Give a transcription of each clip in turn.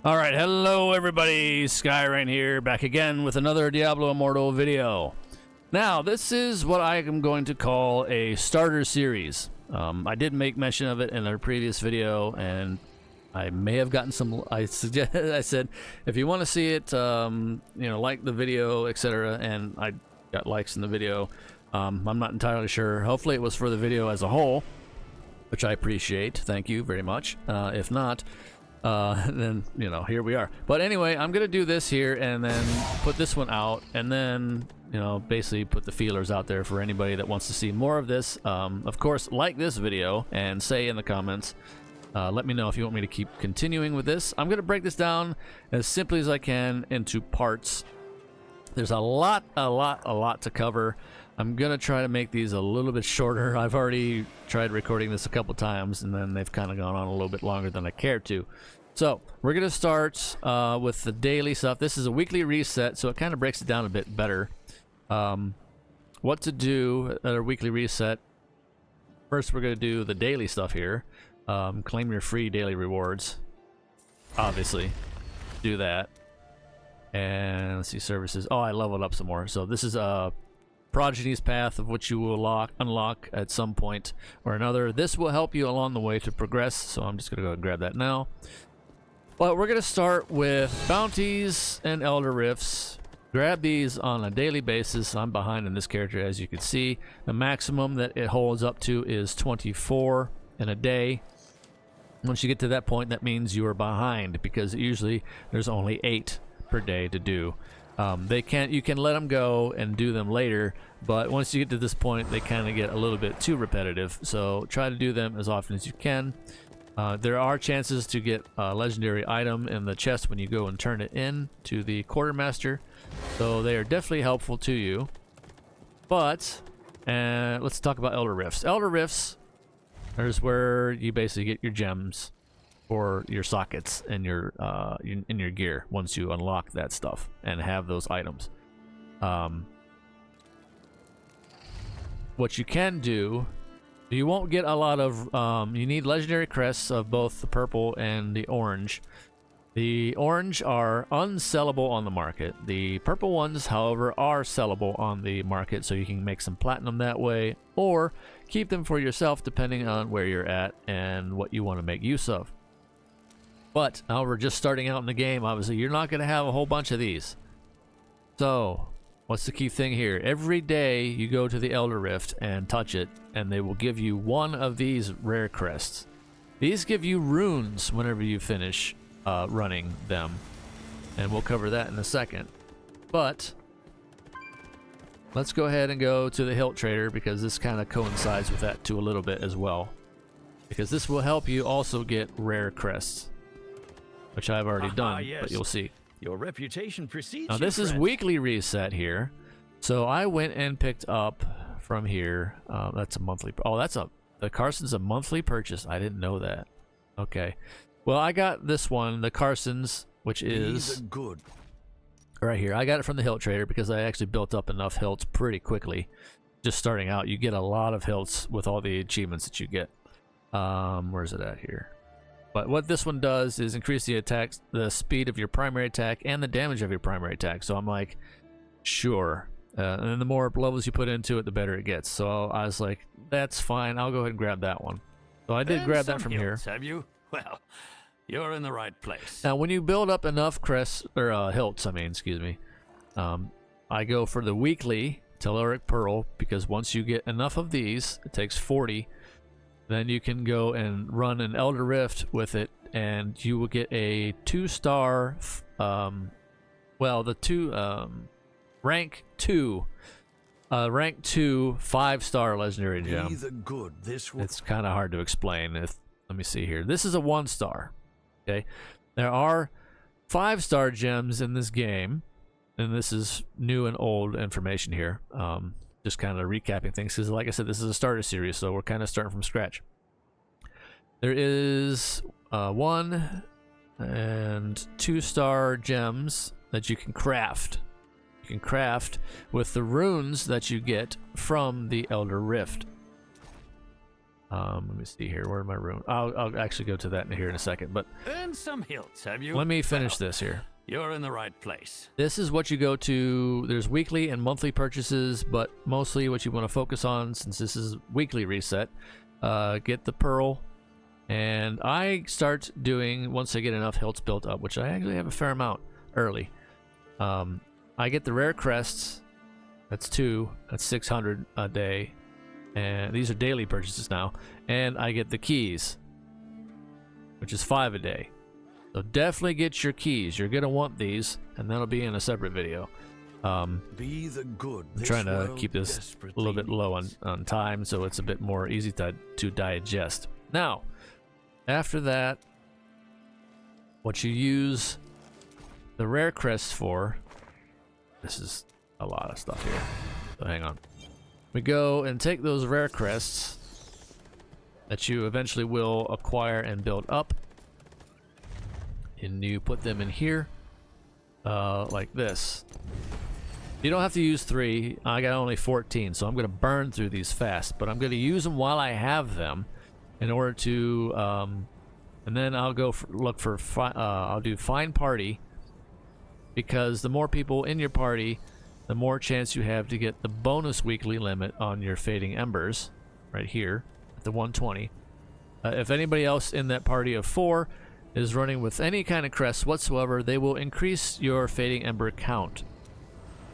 Alright, hello everybody, Sky right here, back again with another Diablo Immortal video. Now, this is what I am going to call a starter series. I did make mention of it in a previous video, and I may have gotten some, I said, if you want to see it, like the video, etc., and I got likes in the video. I'm not entirely sure. Hopefully it was for the video as a whole, which I appreciate. Thank you very much. If not, then here we are. But anyway, I'm gonna do this here and then put this one out, and then basically put the feelers out there for anybody that wants to see more of this. Of course, like this video and say in the comments, let me know if you want me to keep continuing with this. I'm gonna break this down as simply as I can into parts. There's a lot to cover. I'm gonna try to make these a little bit shorter. I've already tried recording this a couple times, and then they've kind of gone on a little bit longer than I care to. So we're gonna start with the daily stuff. This is a weekly reset, so it kind of breaks it down a bit better. What to do at a weekly reset. First, we're gonna do the daily stuff here. Claim your free daily rewards. Obviously, do that. And let's see, services. Oh, I leveled up some more. So this is Progeny's Path, of which you will unlock at some point or another. This will help you along the way to progress, so I'm just gonna go and grab that now. But we're gonna start with bounties and elder rifts. Grab these on a daily basis. I'm behind in this character, as you can see. The maximum that it holds up to is 24 in a day. Once you get to that point, that means you are behind, because usually there's only 8 per day to do. You can let them go and do them later, but once you get to this point, they kind of get a little bit too repetitive. So try to do them as often as you can. There are chances to get a legendary item in the chest when you go and turn it in to the quartermaster, so they are definitely helpful to you. But let's talk about elder rifts. Elder rifts, there's where you basically get your gems or your sockets in your gear once you unlock that stuff and have those items. What you can do, you won't get a lot of, you need legendary crests of both the purple and the orange. The orange are unsellable on the market. The purple ones, however, are sellable on the market, so you can make some platinum that way, or keep them for yourself depending on where you're at and what you want to make use of. But now we're just starting out in the game. Obviously, you're not going to have a whole bunch of these. So, what's the key thing here? Every day you go to the Elder Rift and touch it, and they will give you one of these rare crests. These give you runes whenever you finish running them, and we'll cover that in a second. But let's go ahead and go to the Hilt Trader, because this kind of coincides with that too a little bit as well, because this will help you also get rare crests, which I've already done, yes. But you'll see. Your reputation precedes now, this is weekly reset here. So I went and picked up from here. That's a monthly. Oh, the Carson's a monthly purchase. I didn't know that. Okay. Well, I got this one, the Carson's, which is good. Right here. I got it from the Hilt Trader because I actually built up enough hilts pretty quickly. Just starting out, you get a lot of hilts with all the achievements that you get. Where's it at here? But what this one does is increase the speed of your primary attack and the damage of your primary attack. So I'm like, sure. And then the more levels you put into it, the better it gets. So I was like, that's fine. I'll go ahead and grab that one. So I did grab that from here. Have you? Well, you're in the right place. Now, when you build up enough crests, or hilts, excuse me, I go for the weekly Telluric Pearl, because once you get enough of these, it takes 40. Then you can go and run an Elder Rift with it, and you will get a 2-star, rank 2 5-star legendary gem. It's kind of hard to explain. Let me see here. This is a 1-star. Okay, there are 5-star gems in this game, and this is new and old information here. Just kind of recapping things, because like I said, this is a starter series, so we're kind of starting from scratch. There is 1 and 2-star gems that you can craft. You can craft with the runes that you get from the Elder Rift. Let me see here. Where are my rune? I'll actually go to that here in a second. But Earn some hilts, have you? let me finish Well, this here. You're in the right place. This is what you go to. There's weekly and monthly purchases, but mostly what you want to focus on, since this is weekly reset, get the pearl. And I start doing, once I get enough hilts built up, which I actually have a fair amount early, I get the rare crests. That's 2. That's 600 a day. And these are daily purchases now. And I get the keys, which is 5 a day. So definitely get your keys. You're going to want these, and that'll be in a separate video. Be the good. I'm trying to keep this a little bit low on time, so it's a bit more easy to digest. Now, after that, what you use the rare crests for, this is a lot of stuff here, so hang on. We go and take those rare crests that you eventually will acquire and build up, and you put them in here, like this. You don't have to use 3. I got only 14, so I'm going to burn through these fast, but I'm going to use them while I have them in order to, and then I'll go look for, I'll do find party, because the more people in your party, the more chance you have to get the bonus weekly limit on your fading embers, right here, at the 120. If anybody else in that party of 4 is running with any kind of crest whatsoever, they will increase your fading ember count.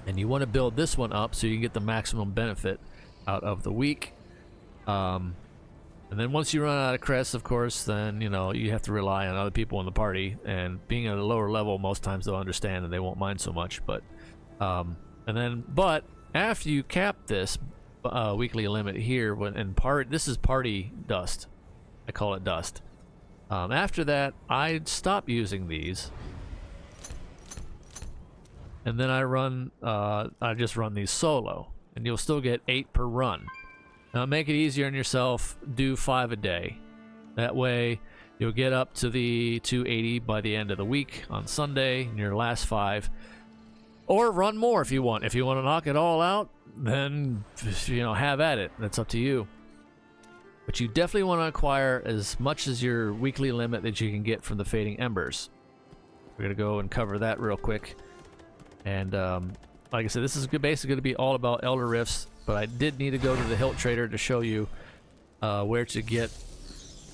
And you want to build this one up so you can get the maximum benefit out of the week. And then once you run out of crests, of course, then you know you have to rely on other people in the party. And being at a lower level, most times they'll understand and they won't mind so much. But but after you cap this weekly limit here, this is party dust. I call it dust. After that, I'd stop using these. And then I just run these solo, and you'll still get 8 per run. Now make it easier on yourself, do 5 a day. That way you'll get up to the 280 by the end of the week on Sunday in your last 5. Or run more if you want. If you want to knock it all out, then have at it. That's up to you. But you definitely want to acquire as much as your weekly limit that you can get from the fading embers. We're going to go and cover that real quick. And like I said, this is basically going to be all about Elder Rifts, but I did need to go to the Hilt Trader to show you where to get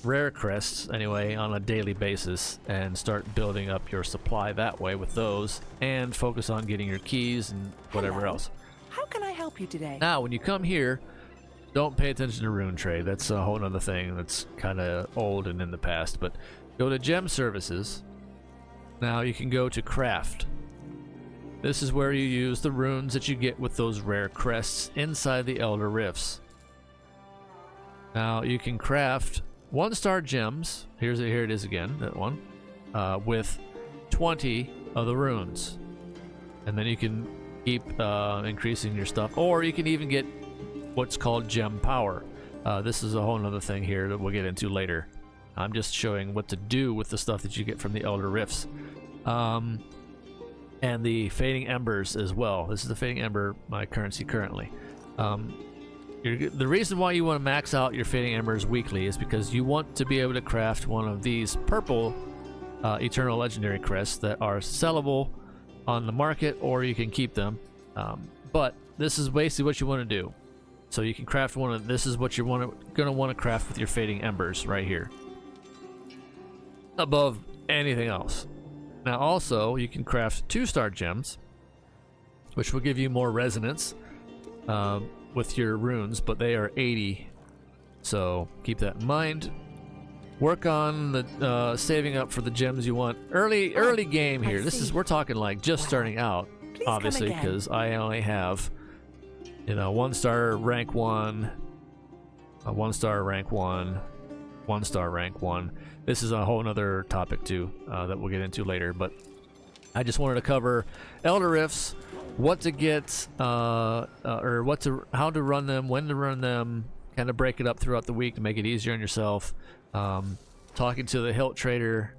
rare crests, anyway, on a daily basis, and start building up your supply that way with those, and focus on getting your keys and whatever else. How can I help you today? Now, when you come here, don't pay attention to rune trade. That's a whole other thing that's kind of old and in the past, but go to gem services. Now you can go to craft. This is where you use the runes that you get with those rare crests inside the Elder Rifts. Now you can craft 1-star gems. Here it is again, that one, with 20 of the runes, and then you can keep increasing your stuff, or you can even get what's called gem power. This is a whole other thing here that we'll get into later. I'm just showing what to do with the stuff that you get from the Elder Rifts. And the fading embers as well. This is the fading ember, my currency currently. The reason why you want to max out your fading embers weekly is because you want to be able to craft one of these purple eternal legendary crests that are sellable on the market, or you can keep them. But this is basically what you want to do. So you can craft one of this is what you're going to want to craft with your fading embers right here, above anything else. Now also you can craft 2-star gems, which will give you more resonance with your runes, but they are 80, so keep that in mind. Work on the saving up for the gems you want early game here. We're talking like just starting out, obviously, because I only have 1-star rank 1, a 1-star rank 1, 1-star rank 1. This is a whole nother topic too that we'll get into later, but I just wanted to cover Elder Rifts, what to get, or how to run them, when to run them, kind of break it up throughout the week to make it easier on yourself. Talking to the Hilt Trader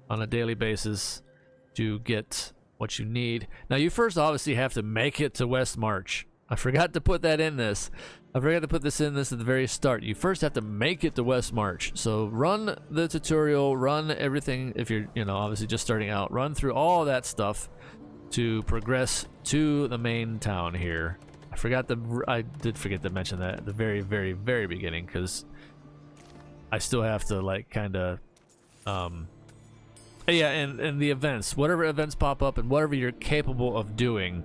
on a daily basis to get what you need. Now you first obviously have to make it to West March. I forgot to put that in this. I forgot to put this in this at the very start. You first have to make it to West March. So run the tutorial, run everything if you're, obviously just starting out. Run through all that stuff to progress to the main town here. I did forget to mention that at the very, very, very beginning, because I still have to like kind of yeah, and the events, whatever events pop up and whatever you're capable of doing.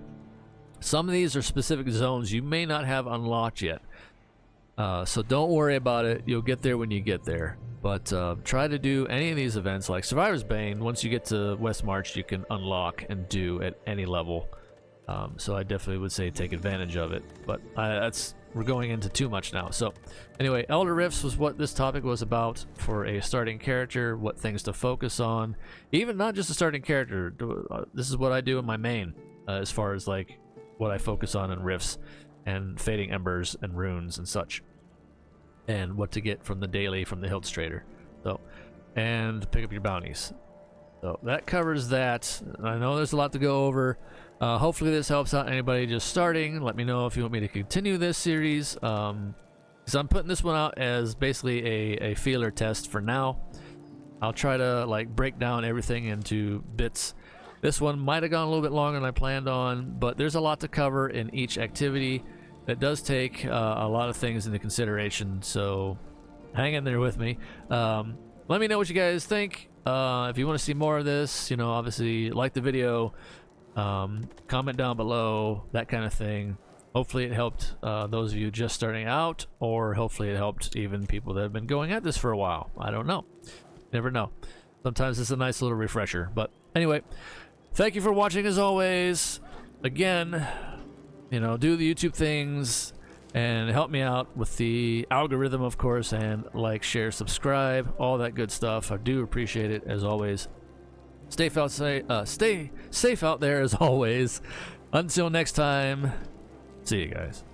Some of these are specific zones you may not have unlocked yet, so don't worry about it. You'll get there when you get there. But try to do any of these events, like Survivor's Bane. Once you get to West March, you can unlock and do at any level. So I definitely would say take advantage of it. But we're going into too much now. So anyway, Elder Rifts was what this topic was about for a starting character, what things to focus on. Even not just a starting character. This is what I do in my main, as far as like what I focus on in Rifts and Fading Embers and runes and such, and what to get from the daily from the Hilt Trader. So, and pick up your bounties. So that covers that. I know there's a lot to go over. Hopefully this helps out anybody just starting. Let me know if you want me to continue this series, because I'm putting this one out as basically a feeler test for now. I'll try to like break down everything into bits. This one might have gone a little bit longer than I planned on, but there's a lot to cover in each activity. That does take a lot of things into consideration, so hang in there with me. Let me know what you guys think. If you want to see more of this, obviously like the video, comment down below, that kind of thing. Hopefully it helped those of you just starting out, or hopefully it helped even people that have been going at this for a while. I don't know. Never know. Sometimes it's a nice little refresher. But anyway, thank you for watching as always. Again, do the YouTube things and help me out with the algorithm, of course, and like, share, subscribe, all that good stuff. I do appreciate it as always. Stay safe out there as always. Until next time, see you guys.